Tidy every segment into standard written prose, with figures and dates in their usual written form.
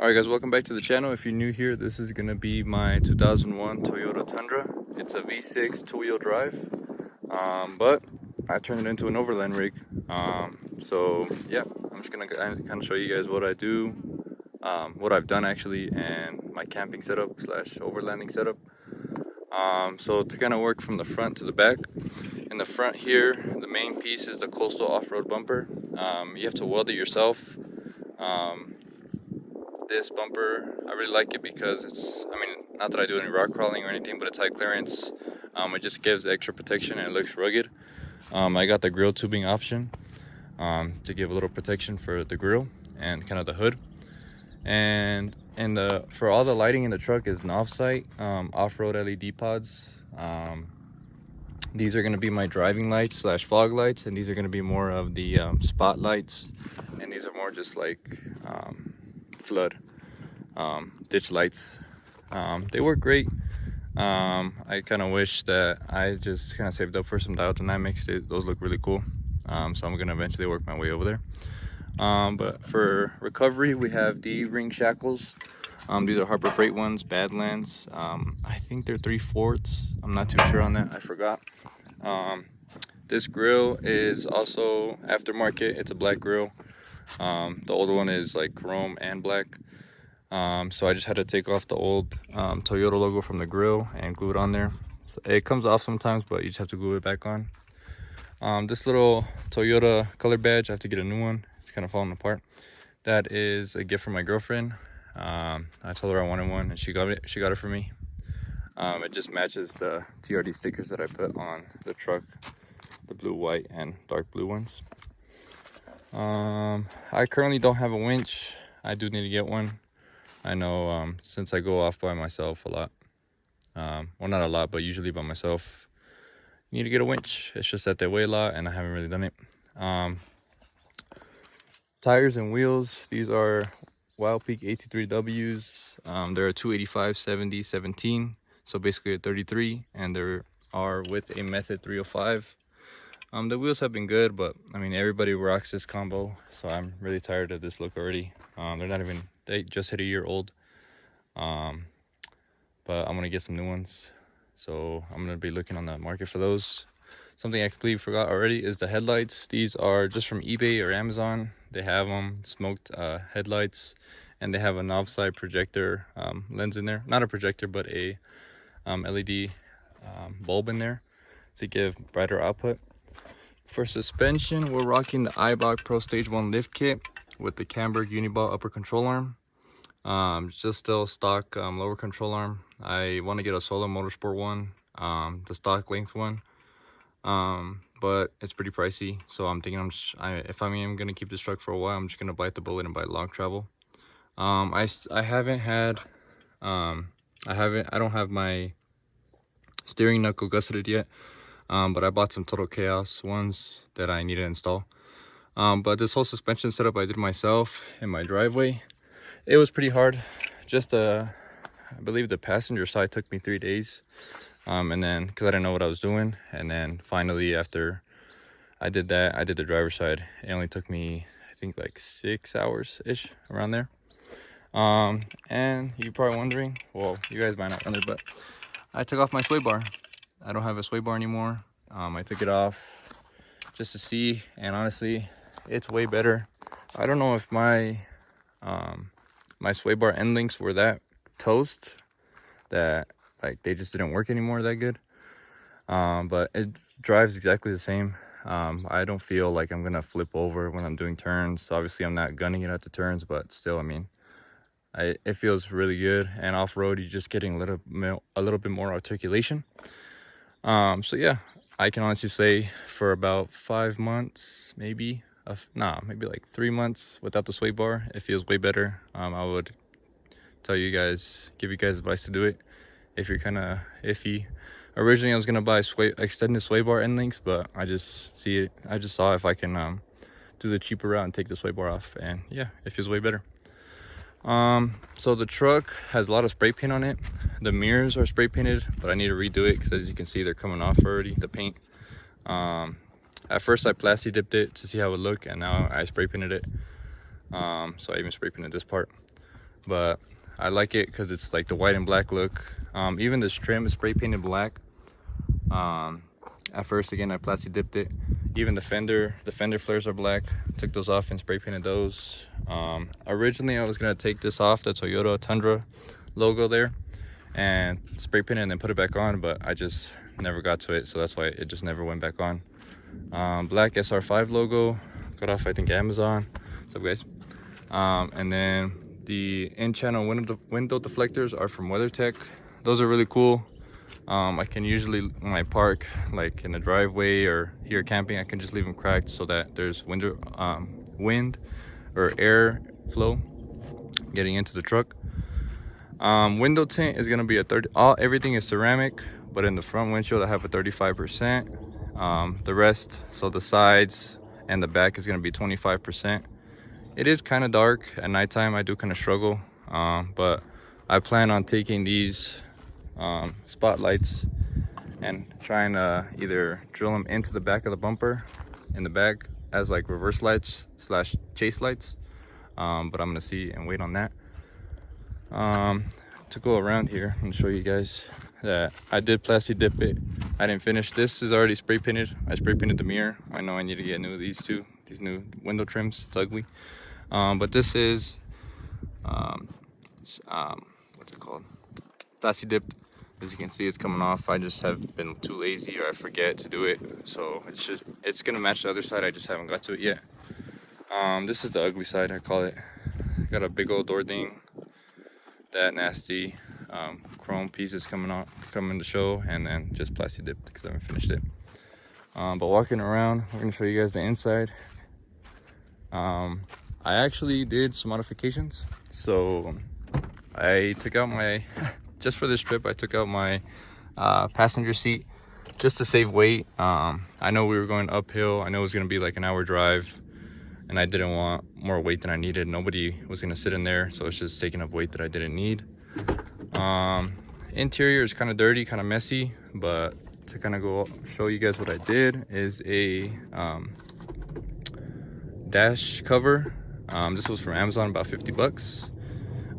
Alright guys, welcome back to the channel. If you're new here, this is going to be my 2001 Toyota Tundra. It's a V6 two-wheel drive, but I turned it into an overland rig. So yeah, I'm just going to kind of show you guys what I do, what I've done actually, and my camping setup slash overlanding setup. So to kind of work from the front to the back, in the front here, the main piece is the coastal off-road bumper. You have to weld it yourself. This bumper, I really like it because it's, not that I do any rock crawling or anything, but it's high clearance. It just gives extra protection and it looks rugged. I got the grill tubing option to give a little protection for the grill and kind of the hood. And for all the lighting in the truck is an off-site off-road LED pods. These are going to be my driving lights slash fog lights, and these are going to be more of the spotlights, and these are more just like flood ditch lights. They work great. I kind of wish that I just kind of saved up for some dial dynamics. Those look really cool. So I'm gonna eventually work my way over there. But for recovery, we have the ring shackles. These are Harbor Freight ones, Badlands. I think they're 3/4. I'm not too sure on that, I forgot. This grill is also aftermarket. It's a black grill. The old one is like chrome and black. So I just had to take off the old Toyota logo from the grill and glue it on there. So it comes off sometimes, but you just have to glue it back on. This little Toyota color badge, I have to get a new one. It's kind of falling apart. That is a gift from my girlfriend. I told her I wanted one and she got it for me. It just matches the TRD stickers that I put on the truck, the blue, white, and dark blue ones. I currently don't have a winch. I do need to get one. I know since I go off by myself a lot, well, not a lot, but usually by myself, you need to get a winch. It's just that they weigh a lot and I haven't really done it. Tires and wheels, these are Wild Peak 83Ws. They're a 285 70 17, so basically a 33, and they are with a Method 305. The wheels have been good, but everybody rocks this combo, so I'm really tired of this look already. They just hit a year old. But I'm gonna get some new ones, so I'm gonna be looking on the market for those. Something I completely forgot already is the headlights. These are just from eBay or Amazon. They have them smoked headlights, and they have an offside projector lens in there. Not a projector, but a LED bulb in there to give brighter output. For suspension, we're rocking the Ibach Pro Stage 1 lift kit with the Camberg Uniball upper control arm. Just still stock lower control arm. I want to get a Solo Motorsport one, the stock length one, but it's pretty pricey. So I'm thinking if I'm gonna keep this truck for a while, I'm just gonna bite the bullet and buy long travel. I don't have my steering knuckle gusseted yet. But I bought some Total Chaos ones that I need to install. But this whole suspension setup I did myself in my driveway. It was pretty hard. Just I believe the passenger side took me 3 days. And then because I didn't know what I was doing, and then finally after I did that, I did the driver's side. It only took me, I think, like 6 hours ish, around there. And you're probably wondering, well, you guys might not wonder, but I took off my sway bar. I don't have a sway bar anymore. I took it off just to see, and honestly, it's way better. I don't know if my my sway bar end links were that toast that like they just didn't work anymore that good. But it drives exactly the same. I don't feel like I'm gonna flip over when I'm doing turns. Obviously, I'm not gunning it at the turns, but still, it feels really good. And off-road, you're just getting a little bit more articulation. So yeah, I can honestly say for about 5 months, maybe like 3 months without the sway bar, it feels way better. I would give you guys advice to do it if you're kind of iffy. Originally I was gonna buy extended sway bar end links, but I just saw if I can do the cheaper route and take the sway bar off, and yeah, it feels way better. So the truck has a lot of spray paint on it. The mirrors are spray painted, but I need to redo it because as you can see, they're coming off already, the paint. At first I plasti dipped it to see how it would look, and now I spray painted it. So I even spray painted this part. but I like it because it's like the white and black look. Even this trim is spray painted black. At first, again, I plastic dipped it. Even the fender flares are black. Took those off and spray painted those. Originally I was gonna take this off, the Toyota Tundra logo there, and spray paint it and then put it back on, but I just never got to it, so that's why it just never went back on. Black SR5 logo, got off I think Amazon. What's up, guys? And then the in-channel window deflectors are from WeatherTech. Those are really cool. I can usually, when I park like in a driveway or here camping, I can just leave them cracked so that there's wind or air flow getting into the truck. Window tint is gonna be a 30. Everything is ceramic, but in the front windshield I have a 35%. The rest, so the sides and the back, is gonna be 25%. It is kind of dark at nighttime. I do kind of struggle, but I plan on taking these spotlights and trying to either drill them into the back of the bumper in the back as like reverse lights slash chase lights, but I'm gonna see and wait on that. To go around here and show you guys that I did plastic dip it. I didn't finish. This is already spray painted. I spray painted the mirror. I know I need to get new of these new window trims. It's ugly, but this is what's it called, plastic dipped. As you can see, it's coming off. I just have been too lazy, or I forget to do it, so it's gonna match the other side. I just haven't got to it yet. This is the ugly side, I call it. Got a big old door ding, that nasty chrome pieces coming to show, and then just plastic dipped because I haven't finished it. But walking around, we're gonna show you guys the inside. I actually did some modifications. So I took out my just for this trip, I took out my passenger seat just to save weight. I know we were going uphill. I know it was gonna be like an hour drive, and I didn't want more weight than I needed. Nobody was gonna sit in there, so it's just taking up weight that I didn't need. Interior is kind of dirty, kind of messy, but to kind of go show you guys what I did is a dash cover. This was from Amazon, about 50 bucks.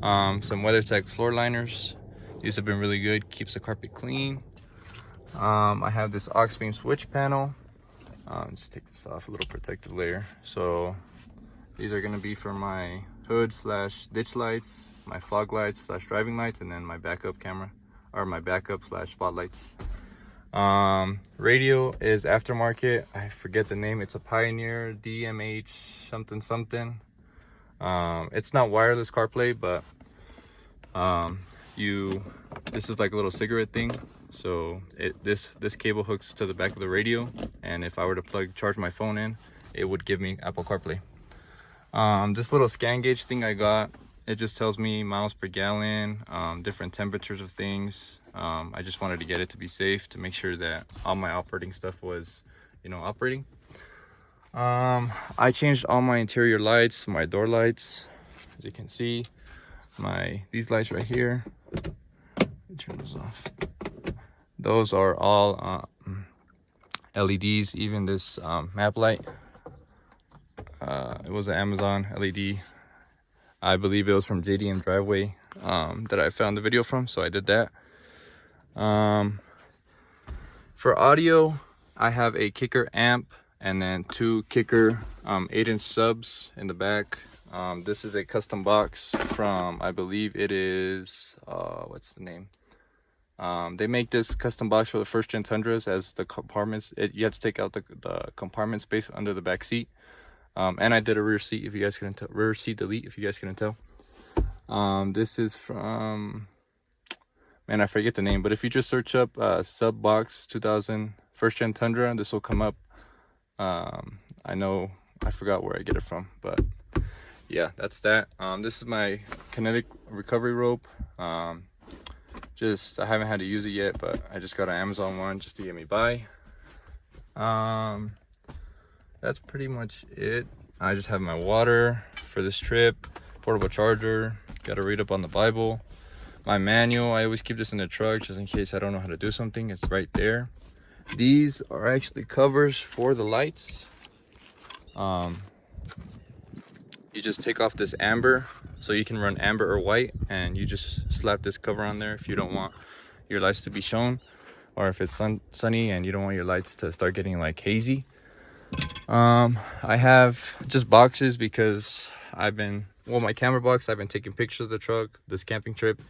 Some WeatherTech floor liners. These have been really good, keeps the carpet clean. I have this aux beam switch panel. Just take this off, a little protective layer. So these are gonna be for my hood slash ditch lights, my fog lights slash driving lights, and then my backup camera, or my backup slash spotlights. Radio is aftermarket. I forget the name. It's a Pioneer DMH something something. It's not wireless CarPlay, but this is like a little cigarette thing. So this cable hooks to the back of the radio, and if I were to charge my phone in, it would give me Apple CarPlay. This little scan gauge thing I got, it just tells me miles per gallon, different temperatures of things. I just wanted to get it to be safe, to make sure that all my operating stuff was, operating. I changed all my interior lights, my door lights, as you can see. These lights right here, let me turn those off. Those are all LEDs. Even this map light, it was an Amazon LED. I believe it was from JDM Driveway that I found the video from, so I did that. For audio, I have a kicker amp and then 2 kicker 8-inch subs in the back. This is a custom box from, I believe it is, what's the name? They make this custom box for the first gen Tundras as the compartments. You have to take out the compartment space under the back seat. And I did a rear seat, if you guys couldn't tell. Rear seat delete, if you guys couldn't tell. This is from, man, I forget the name, but if you just search up sub box 2000 first gen Tundra, this will come up. I know I forgot where I get it from, but yeah, that's that. This is my kinetic recovery rope. I haven't had to use it yet, but I just got an Amazon one just to get me by. That's pretty much it. I just have my water for this trip, portable charger, gotta read up on the Bible. My manual, I always keep this in the truck just in case I don't know how to do something. It's right there. These are actually covers for the lights. You just take off this amber So you can run amber or white, and you just slap this cover on there if you don't want your lights to be shown, or if it's sunny and you don't want your lights to start getting like hazy. I have just boxes because my camera box, I've been taking pictures of the truck this camping trip.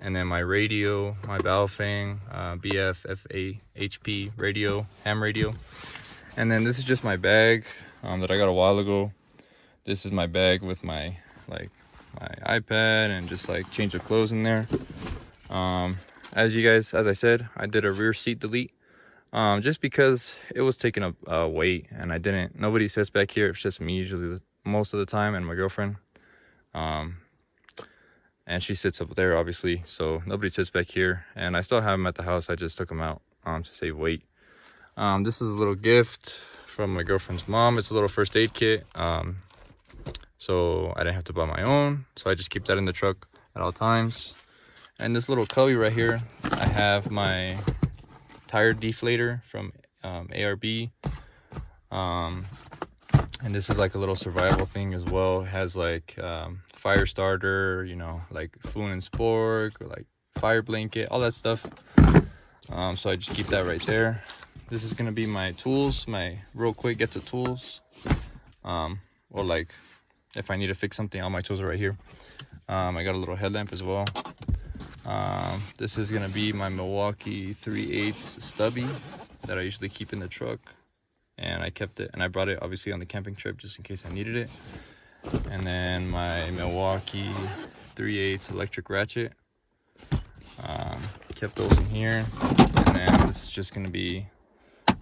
And then my radio, my Baofeng BF FA HP radio, ham radio. And then this is just my bag that I got a while ago. This is my bag with my iPad and just like change of clothes in there. As I said, I did a rear seat delete just because it was taking a weight, and nobody sits back here. It's just me usually most of the time, and my girlfriend. And she sits up there, obviously, so nobody sits back here. And I still have them at the house. I just took them out to save weight. This is a little gift from my girlfriend's mom. It's a little first aid kit. So I didn't have to buy my own. So I just keep that in the truck at all times. And this little cubby right here, I have my tire deflator from ARB. And this is like a little survival thing as well. It has like fire starter, you know, like Foon and Spork, or like fire blanket, all that stuff. So I just keep that right there. This is gonna be my tools, my real quick get to tools. Or like if I need to fix something, all my tools are right here. I got a little headlamp as well. This is gonna be my Milwaukee 3/8 stubby that I usually keep in the truck. And I kept it, and I brought it obviously on the camping trip just in case I needed it. And then my Milwaukee 3/8 electric ratchet, kept those in here. And then this is just going to be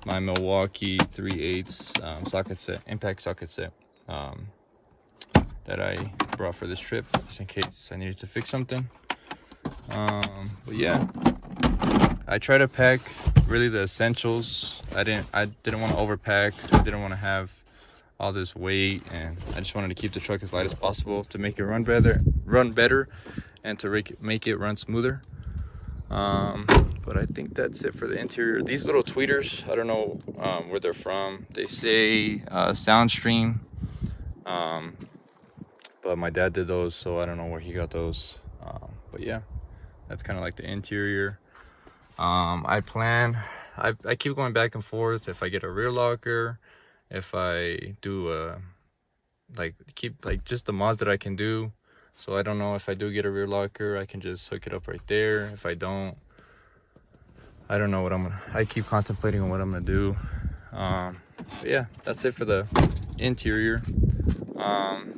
my Milwaukee 3/8 socket set, impact socket set, that I brought for this trip just in case I needed to fix something. But yeah, I try to pack really the essentials. I didn't want to overpack. I didn't want to have all this weight, and I just wanted to keep the truck as light as possible to make it run better, and to make it run smoother. But I think that's it for the interior. These little tweeters, I don't know where they're from. They say Soundstream, but my dad did those, so I don't know where he got those. But yeah, that's kind of like the interior. I keep going back and forth if I get a rear locker, if I do keep just the mods that I can do. So I don't know, if I do get a rear locker, I can just hook it up right there. If I don't, I don't know I keep contemplating on what I'm gonna do. But yeah, that's it for the interior.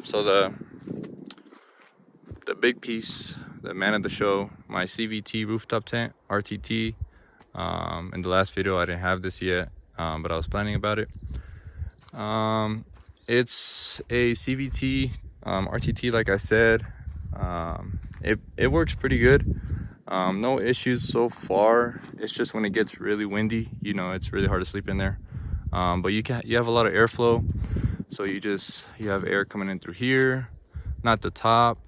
So the big piece, the man of the show, my CVT rooftop tent, RTT. In the last video I didn't have this yet, but I was planning about it. It's a CVT RTT, like I said. It works pretty good. No issues so far. It's just when it gets really windy, you know, it's really hard to sleep in there. But you have a lot of airflow, so you have air coming in through here, not the top,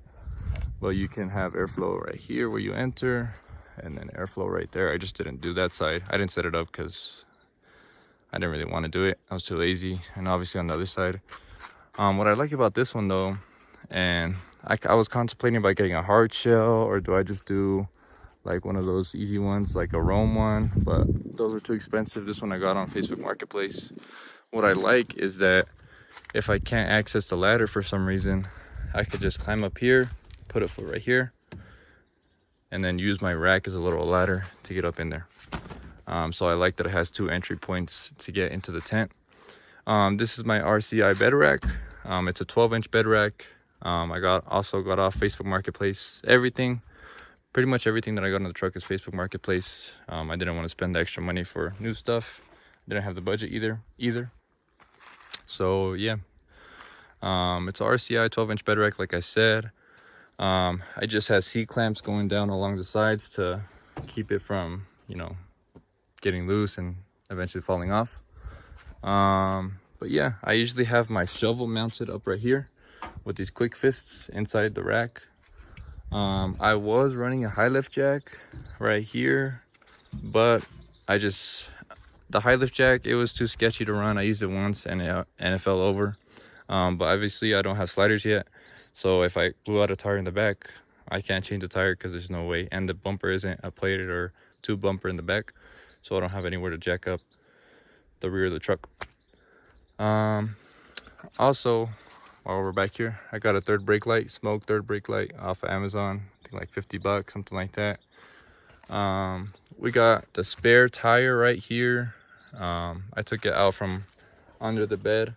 but you can have airflow right here where you enter, and then airflow right there. I just didn't do that side. I didn't set it up because I didn't really want to do it. I was too lazy. And obviously on the other side, what I like about this one though, and I was contemplating about getting a hard shell, or do I just do like one of those easy ones, like a Rome one, but those are too expensive. This one I got on Facebook Marketplace. What I like is that if I can't access the ladder for some reason, I could just climb up here, put a foot right here, and then use my rack as a little ladder to get up in there. So I like that it has 2 entry points to get into the tent. This is my RCI bed rack. It's a 12-inch bed rack. I also got off Facebook Marketplace. Pretty much everything that I got on the truck is Facebook Marketplace. I didn't want to spend the extra money for new stuff. Didn't have the budget either. So yeah, it's a RCI 12-inch bed rack, like I said. I just had C-clamps going down along the sides to keep it from, you know, getting loose and eventually falling off. But yeah, I usually have my shovel mounted up right here with these quick fists inside the rack. I was running a high lift jack right here, but the high lift jack, it was too sketchy to run. I used it once and it fell over. But obviously I don't have sliders yet, So if I blew out a tire in the back, I can't change the tire because there's no way. And the bumper isn't a plated or tube bumper in the back, so I don't have anywhere to jack up the rear of the truck. Also, while we're back here, I got a third brake light, smoke third brake light off of Amazon. I think like 50 bucks, something like that. We got the spare tire right here. I took it out from under the bed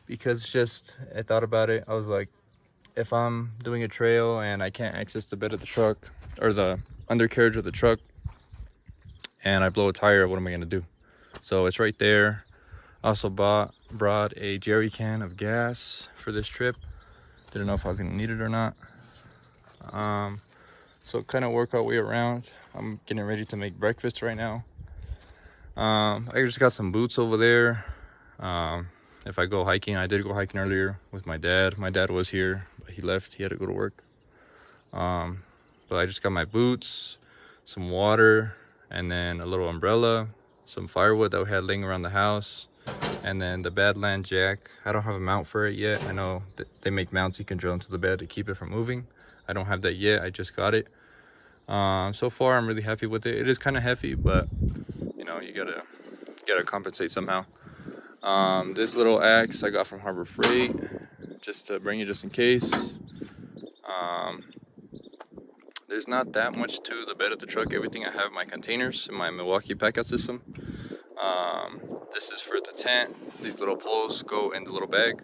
because just I thought about it. I was like, if I'm doing a trail and I can't access the bed of the truck or the undercarriage of the truck and I blow a tire, what am I gonna do? So it's right there. Also brought a jerry can of gas for this trip. Didn't know if I was gonna need it or not. So kind of work our way around. I'm getting ready to make breakfast right now. I just got some boots over there. If I go hiking, I did go hiking earlier with my dad. My dad was here, but he left. He had to go to work. But I just got my boots, some water, and then a little umbrella, some firewood that we had laying around the house, and then the Badland jack. I don't have a mount for it yet. I know that they make mounts you can drill into the bed to keep it from moving. I don't have that yet. I just got it. So far, I'm really happy with it. It is kind of heavy, but you know, you gotta compensate somehow. This little axe I got from Harbor Freight, just to bring it just in case. There's not that much to the bed of the truck. Everything I have my containers in my Milwaukee packout system. This is for the tent. These little poles go in the little bag.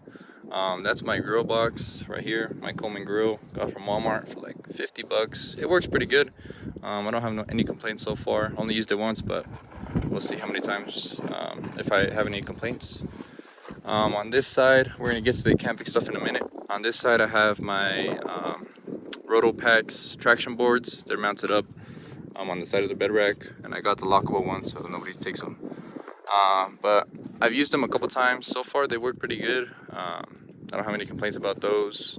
That's my grill box right here, my Coleman grill, got from Walmart for like 50 bucks. It works pretty good. I don't have any complaints so far. Only used it once, but we'll see how many times if I have any complaints. On this side, we're gonna get to the camping stuff in a minute. On this side, I have my Rotopax traction boards. They're mounted up on the side of the bed rack, and I got the lockable ones so nobody takes them. But I've used them a couple times. So far, they work pretty good. I don't have any complaints about those.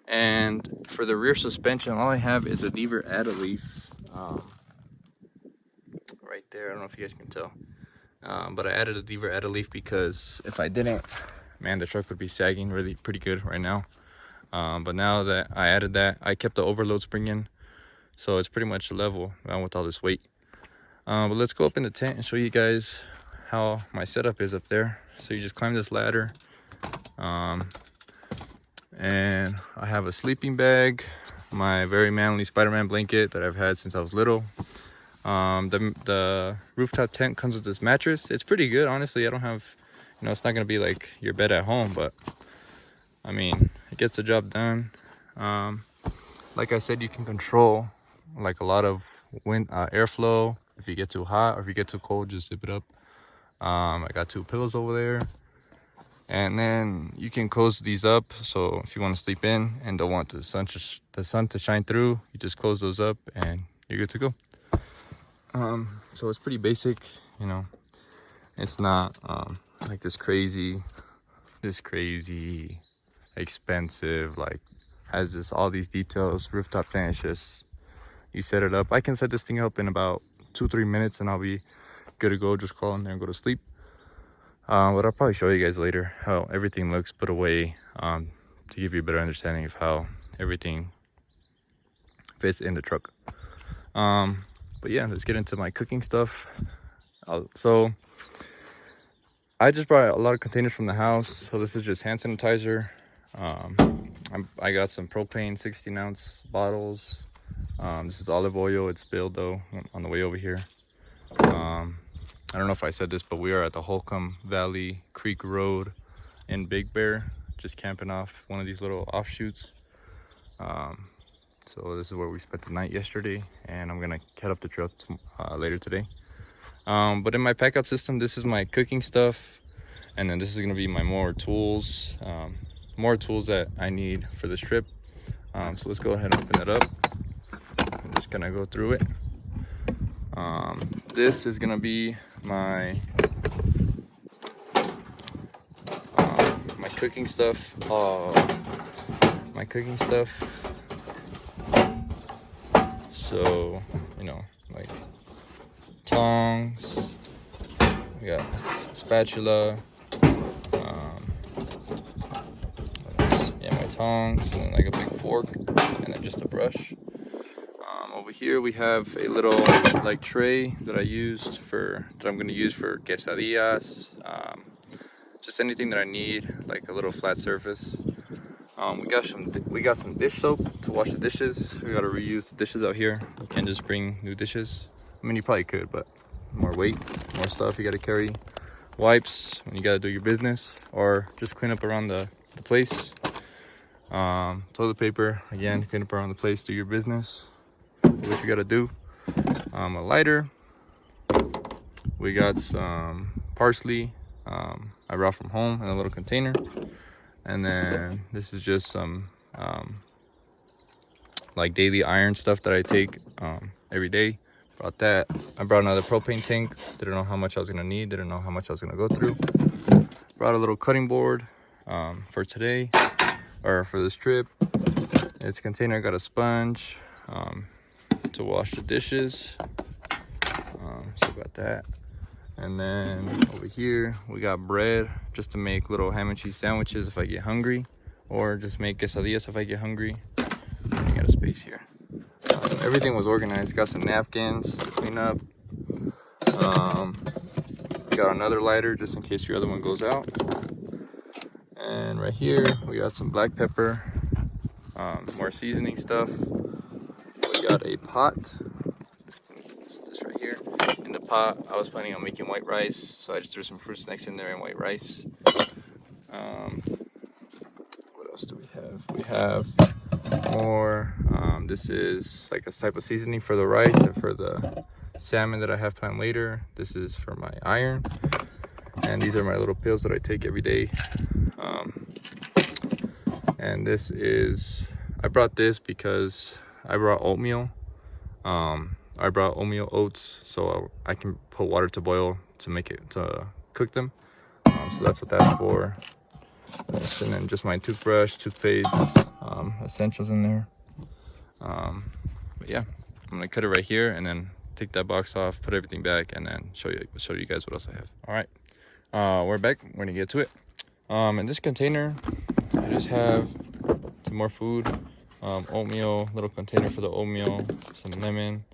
And for the rear suspension, all I have is a Deaver Add-A-Leaf right there. I don't know if you guys can tell, but I added a Deaver Add-A-Leaf because if I didn't, man, the truck would be sagging really pretty good right now. But now that I added that, I kept the overload spring in, so it's pretty much level with all this weight. But let's go up in the tent and show you guys how my setup is up there. So you just climb this ladder, and I have a sleeping bag, my very manly Spider-Man blanket that I've had since I was little. The rooftop tent comes with this mattress. It's pretty good, honestly. I don't have, you know, it's not gonna be like your bed at home, but I mean, it gets the job done. Like I said, you can control like a lot of wind, airflow. If you get too hot or if you get too cold, just zip it up. I got 2 pillows over there, and then you can close these up. So if you want to sleep in and don't want the sun to shine through, you just close those up and you're good to go. So it's pretty basic, you know. It's not like this crazy expensive, like has all these details rooftop tent. It's just you set it up. I can set this thing up in about 2-3 minutes and I'll be good to go. Just crawl in there and go to sleep. But I'll probably show you guys later how everything looks put away, to give you a better understanding of how everything fits in the truck. But yeah, let's get into my cooking stuff. So I just brought a lot of containers from the house. So this is just hand sanitizer. I got some propane 16-ounce bottles. This is olive oil. It's spilled though on the way over here. I don't know if I said this, but we are at the Holcomb Valley Creek Road in Big Bear, just camping off one of these little offshoots. So this is where we spent the night yesterday, and I'm gonna head up the trail later today. But in my pack out system, this is my cooking stuff, and then this is gonna be my more tools that I need for this trip. So let's go ahead and open it up. I'm just gonna go through it. This is gonna be my my cooking stuff. My cooking stuff. So, you know, like tongs. We got a spatula. What else? tongs, and then like a big fork, and then just a brush. Over here we have a little like tray that I'm going to use for quesadillas, just anything that I need, like a little flat surface. We got some dish soap to wash the dishes. We got to reuse the dishes out here. You can't just bring new dishes. I mean, you probably could, but more weight, more stuff you got to carry. Wipes when you got to do your business or just clean up around the place. Toilet paper, again, clean up around the place, do your business, do what you got to do. A lighter. We got some parsley I brought from home in a little container. And then this is just some like daily iron stuff that I take every day. Brought that. I brought another propane tank. Didn't know how much I was gonna need. Didn't know how much I was gonna go through. Brought a little cutting board for today, or for this trip. This container got a sponge to wash the dishes. So got that. And then over here we got bread just to make little ham and cheese sandwiches if I get hungry, or just make quesadillas if I get hungry. And you got a space here. Everything was organized. Got some napkins to clean up. Got another lighter just in case your other one goes out. And right here we got some black pepper, more seasoning stuff. We got a pot. This right here. In the pot, I was planning on making white rice, so I just threw some fruit snacks in there and white rice. What else do we have? We have more. This is like a type of seasoning for the rice and for the salmon that I have planned later. This is for my iron, and these are my little pills that I take every day. And this is, I brought this because I brought oatmeal. I brought oatmeal oats so I can put water to boil to cook them. So that's what that's for. And then just my toothbrush, toothpaste, essentials in there. But yeah, I'm gonna cut it right here and then take that box off, put everything back, and then show you guys what else I have. All right, we're back. We're gonna get to it. In this container, I just have some more food. Oatmeal, little container for the oatmeal, some lemon,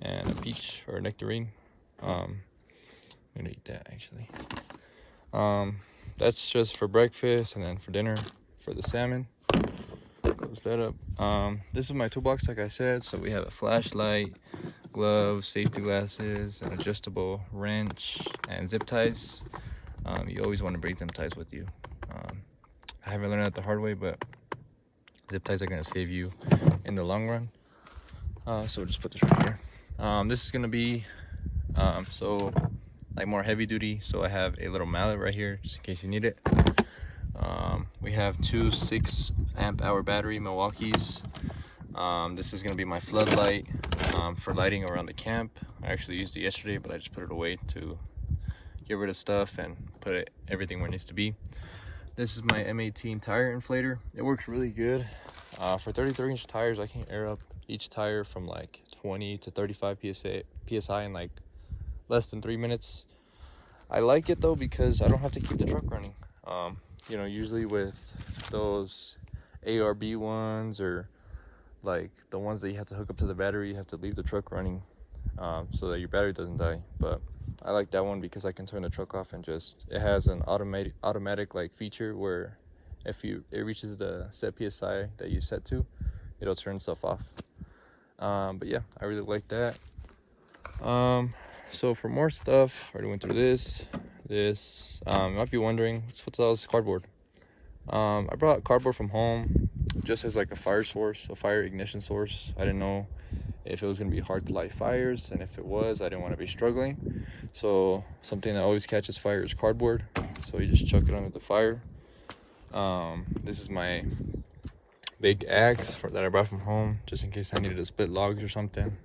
and a peach or a nectarine. I'm gonna eat that actually. That's just for breakfast, and then for dinner for the salmon. Close that up. This is my toolbox, like I said. So we have a flashlight, gloves, safety glasses, an adjustable wrench, and zip ties. You always want to bring zip ties with you. I haven't learned that the hard way, but zip ties are gonna save you in the long run. So we'll just put this right here. This is gonna be so like more heavy duty, so I have a little mallet right here just in case you need it. We have two 6-amp-hour battery Milwaukee's. This is gonna be my floodlight for lighting around the camp. I actually used it yesterday, but I just put it away to get rid of stuff and put everything where it needs to be. This is my M18 tire inflator. It works really good. For 33-inch tires, I can air up each tire from like 20 to 35 psi in like less than 3 minutes. I like it though because I don't have to keep the truck running. You know, usually with those ARB ones, or like the ones that you have to hook up to the battery, you have to leave the truck running so that your battery doesn't die. But I like that one because I can turn the truck off and it has an automatic like feature where if it reaches the set PSI that you set to, it'll turn itself off. But yeah, I really like that. So for more stuff, I already went through this. You might be wondering, what's all this cardboard? I brought cardboard from home just as like a fire source, a fire ignition source. I didn't know if it was gonna be hard to light fires, and if it was, I didn't want to be struggling. So something that always catches fire is cardboard. So you just chuck it under the fire. This is my big axe that I brought from home just in case I needed to split logs or something.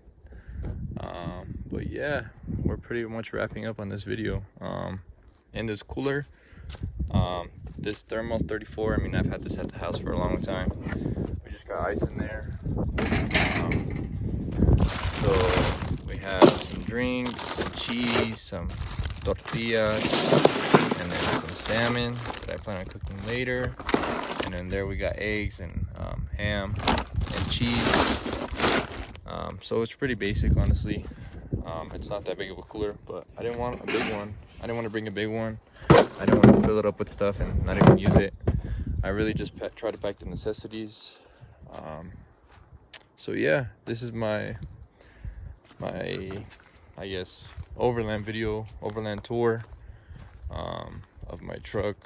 But yeah, we're pretty much wrapping up on this video. In this cooler, this Thermal 34, I mean, I've had this at the house for a long time. We just got ice in there. So we have some drinks, some cheese, some tortillas, and then some salmon that I plan on cooking later. And then there we got eggs and ham and cheese. So it's pretty basic, honestly. It's not that big of a cooler, but I didn't want a big one. I didn't want to bring a big one. I didn't want to fill it up with stuff and not even use it. I really just try to pack the necessities. So yeah, this is my I guess overland tour of my truck.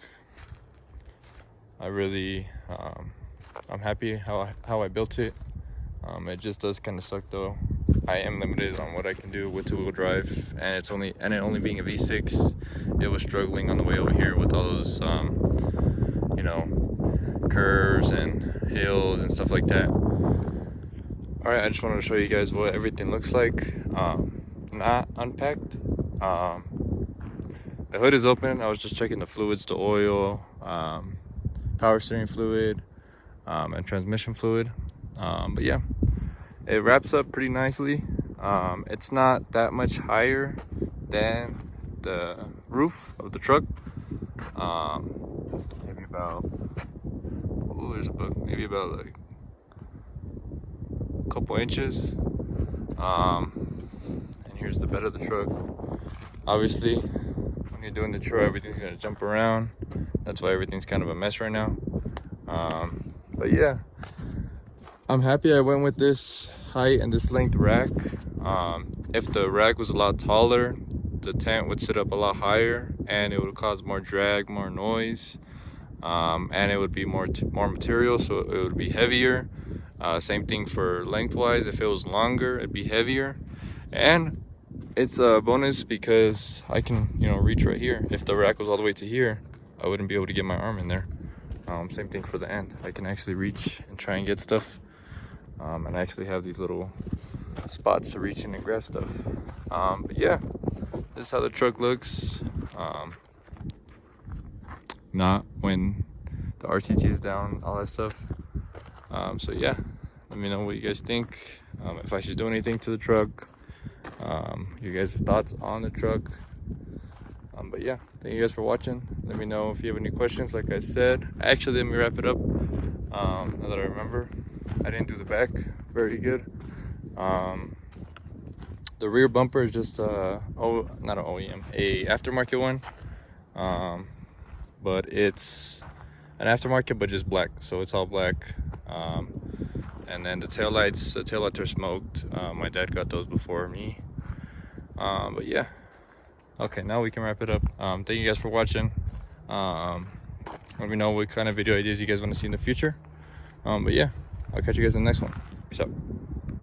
I really I'm happy how I built it. It just does kind of suck though. I am limited on what I can do with two-wheel drive, and it only being a V6, it was struggling on the way over here with all those you know, curves and hills and stuff like that. All right, I just wanted to show you guys what everything looks like. Not unpacked. The hood is open. I was just checking the fluids, the oil, power steering fluid, and transmission fluid. But yeah, it wraps up pretty nicely. It's not that much higher than the roof of the truck. Maybe about, oh, there's a bug. Maybe about like a couple inches. And here's the bed of the truck. Obviously, when you're doing the tour, everything's gonna jump around. That's why everything's kind of a mess right now. But yeah, I'm happy I went with this height and this length rack. If the rack was a lot taller, the tent would sit up a lot higher and it would cause more drag, more noise, and it would be more material, so it would be heavier. Same thing for lengthwise. If it was longer, it'd be heavier. And it's a bonus because I can, you know, reach right here. If the rack was all the way to here, I wouldn't be able to get my arm in there. Same thing for the end. I can actually reach and try and get stuff. And I actually have these little spots to reach in and grab stuff. But yeah, this is how the truck looks. Not when the RTT is down, all that stuff. So yeah, let me know what you guys think. If I should do anything to the truck. You guys' thoughts on the truck. But yeah, thank you guys for watching. Let me know if you have any questions. Like I said, actually, let me wrap it up. Now that I remember, I didn't do the back very good. The rear bumper is just not an OEM, a aftermarket one. But it's an aftermarket, but just black, so it's all black. And then the taillights are smoked. My dad got those before me. But yeah, okay, now we can wrap it up. Thank you guys for watching. Let me know what kind of video ideas you guys want to see in the future. But yeah, I'll catch you guys in the next one. Peace out.